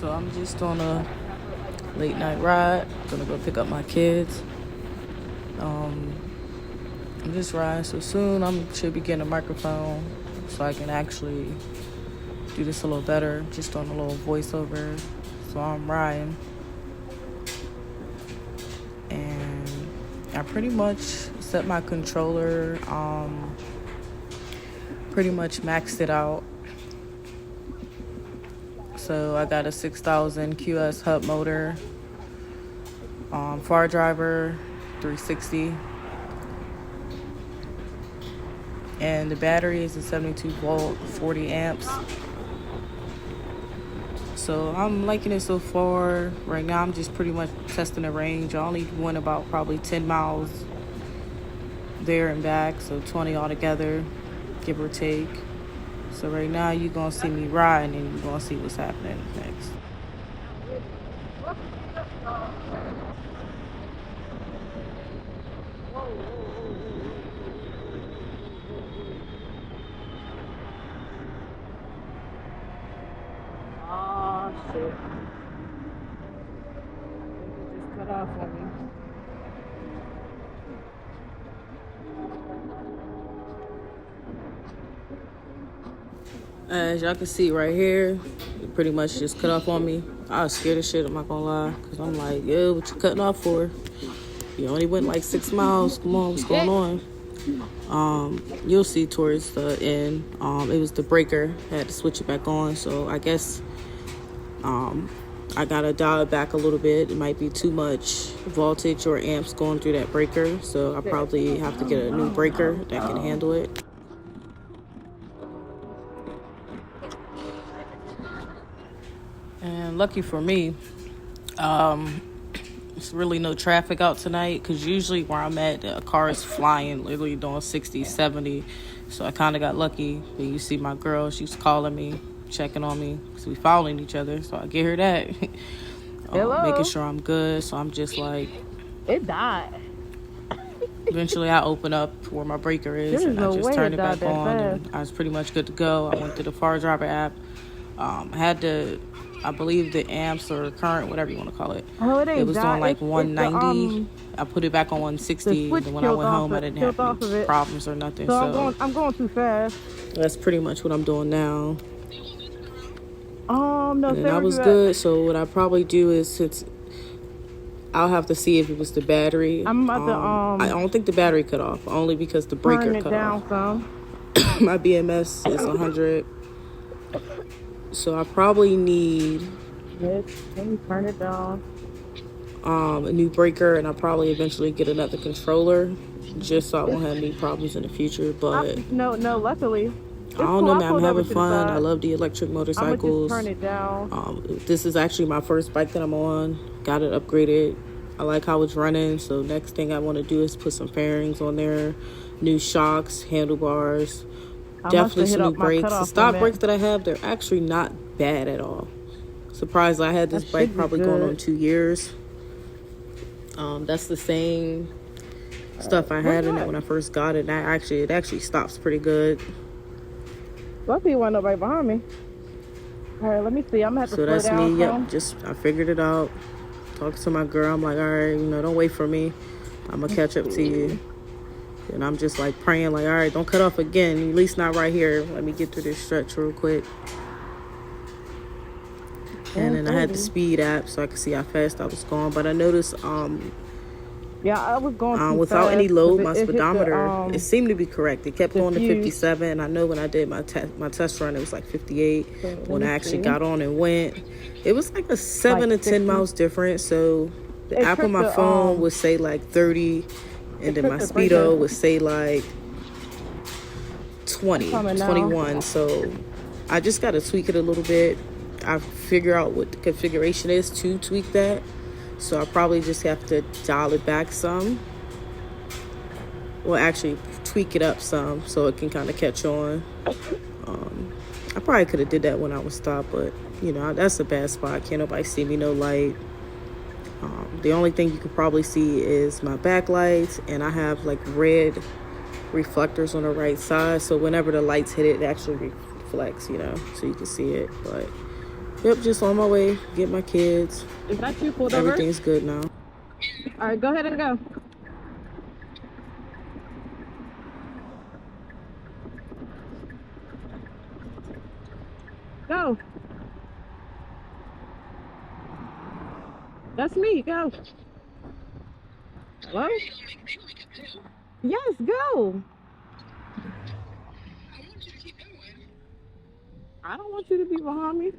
So I'm just on a late night ride. Gonna go pick up my kids. I'm just riding, so soon I should be getting a microphone so I can actually do this a little better, just on a little voiceover. So I'm riding, and I pretty much set my controller, pretty much maxed it out. So I got a 6000 QS hub motor, far driver 360, and the battery is a 72 volt 40 amps. So I'm liking it so far. Right now I'm just pretty much testing the range. I only went about probably 10 miles there and back, so 20 altogether, give or take. So right now you're gonna see me riding, and you're gonna see what's happening next. Oh shit. It just cut off on me. As y'all can see right here, it pretty much just cut off on me. I was scared of shit, I'm not gonna lie. Cause I'm like, yo, what you cutting off for? You only went like 6 miles. Come on, what's going on? You'll see towards the end. It was the breaker. I had to switch it back on. So I guess I gotta dial it back a little bit. It might be too much voltage or amps going through that breaker. So I probably have to get a new breaker that can handle it. And lucky for me, it's really no traffic out tonight, because usually where I'm at, a car is flying, literally doing 60, 70. So I kind of got lucky. But you see my girl, she's calling me, checking on me, because we following each other. So I get her that. Making sure I'm good. So I'm just like, it died. Eventually I open up where my breaker is, and I just turned it back on, and I was pretty much good to go. I went to the far driver app. I had to, I believe the amps or current, whatever you want to call it. Oh, it was on like 190. I put it back on 160. And when I went home, I didn't have any problems or nothing. So I'm going too fast. That's pretty much what I'm doing now. No, and I was good. So what I probably do is, since I'll have to see if it was the battery. I'm about to I don't think the battery cut off, only because the breaker cut off. My BMS is 100. So I probably need turn it down. A new breaker, and I'll probably eventually get another controller, just so I won't have any problems in the future. But no, luckily. I don't know, man. I'm having fun. I love the electric motorcycles. I'm gonna just turn it down. This is actually my first bike that I'm on. Got it upgraded. I like how it's running. So next thing I want to do is put some fairings on there, new shocks, handlebars. Definitely some new brakes. The stock brakes that I have, they're actually not bad at all. Surprised I had this bike probably going on 2 years. That's the same stuff I had in it when I first got it. And it actually stops pretty good. Luckily, wasn't nobody behind me. All right, let me see. I'm gonna have to slow down. So that's me. Yep. I figured it out. Talking to my girl, I'm like, all right, don't wait for me. I'm gonna catch up to you. And I'm just like praying, like, all right, don't cut off again. At least not right here. Let me get through this stretch real quick. And then I had the speed app so I could see how fast I was going. But I noticed, I was going too without fast. any load, my speedometer, it seemed to be correct. It kept going to 57. And I know when I did my test run, it was like 58. When I actually got on and went, it was like a 7 to 10 miles difference. So the app on my phone would say like 30. And then my speedo would say like 21. So I just got to tweak it a little bit. I figure out what the configuration is to tweak that. So I probably just have to dial it back some. Well, actually tweak it up some so it can kind of catch on. I probably could have did that when I was stopped, but that's a bad spot. Can't nobody see me, no light. The only thing you could probably see is my backlights, and I have like red reflectors on the right side, so whenever the lights hit it, it actually reflects, so you can see it. But Yep, just on my way. Get my kids. Is that you pulled over? Everything's good now. All right, go ahead and go. Go. That's me. Go. Hello? Yes, go. I don't want you to be behind me.